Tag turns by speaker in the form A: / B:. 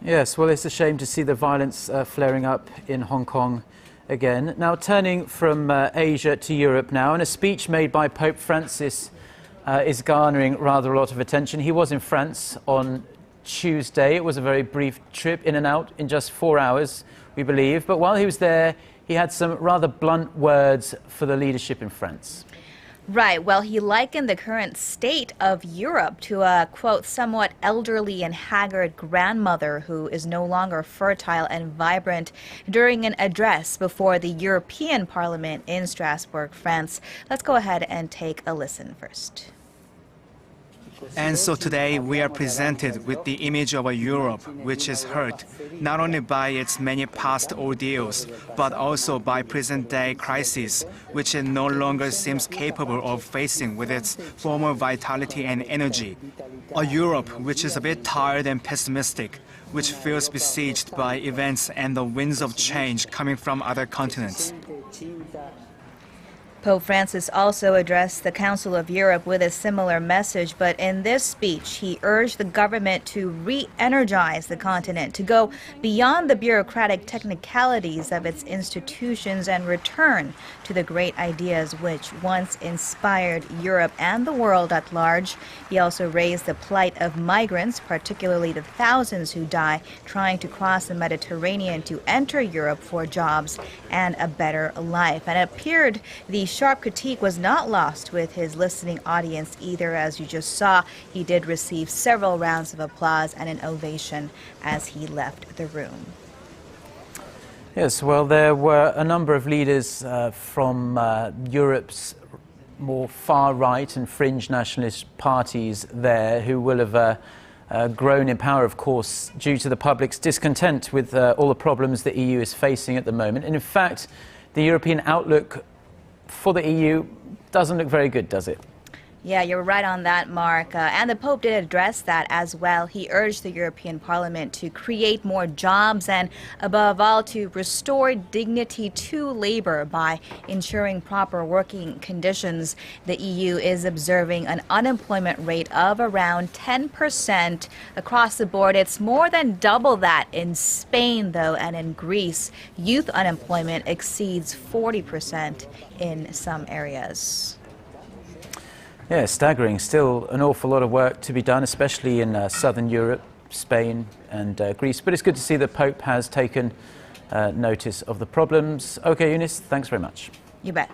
A: Yes, well, it's a shame to see the violence flaring up in Hong Kong again. Now, turning from Asia to Europe now, and a speech made by Pope Francis is garnering rather a lot of attention. He was in France on Tuesday. It was a very brief trip in and out in just 4 hours, we believe. But while he was there, he had some rather blunt words for the leadership in France.
B: Right. Well, he likened the current state of Europe to a, quote, somewhat elderly and haggard grandmother who is no longer fertile and vibrant during an address before the European Parliament in Strasbourg, France. Let's go ahead and take a listen first.
C: And so today we are presented with the image of a Europe which is hurt not only by its many past ordeals, but also by present-day crises, which it no longer seems capable of facing with its former vitality and energy. A Europe which is a bit tired and pessimistic, which feels besieged by events and the winds of change coming from other continents.
B: Pope Francis also addressed the Council of Europe with a similar message, but in this speech, he urged the government to re-energize the continent, to go beyond the bureaucratic technicalities of its institutions and return to the great ideas which once inspired Europe and the world at large. He also raised the plight of migrants, particularly the thousands who die trying to cross the Mediterranean to enter Europe for jobs and a better life. And it appeared the sharp critique was not lost with his listening audience either. As you just saw, he did receive several rounds of applause and an ovation as he left the room.
A: Yes, well, there were a number of leaders from Europe's more far-right and fringe nationalist parties there who will have grown in power, of course, due to the public's discontent with all the problems the EU is facing at the moment. And in fact, the European outlook for the EU doesn't look very good, does it?
B: Yeah, you're right on that, Mark. And the Pope did address that as well. He urged the European Parliament to create more jobs and, above all, to restore dignity to labor by ensuring proper working conditions. The EU is observing an unemployment rate of around 10% across the board. It's more than double that in Spain, though, and in Greece. Youth unemployment exceeds 40% in some areas.
A: Yeah, staggering. Still an awful lot of work to be done, especially in southern Europe, Spain and Greece. But it's good to see the Pope has taken notice of the problems. OK, Eunice, thanks very much.
B: You bet.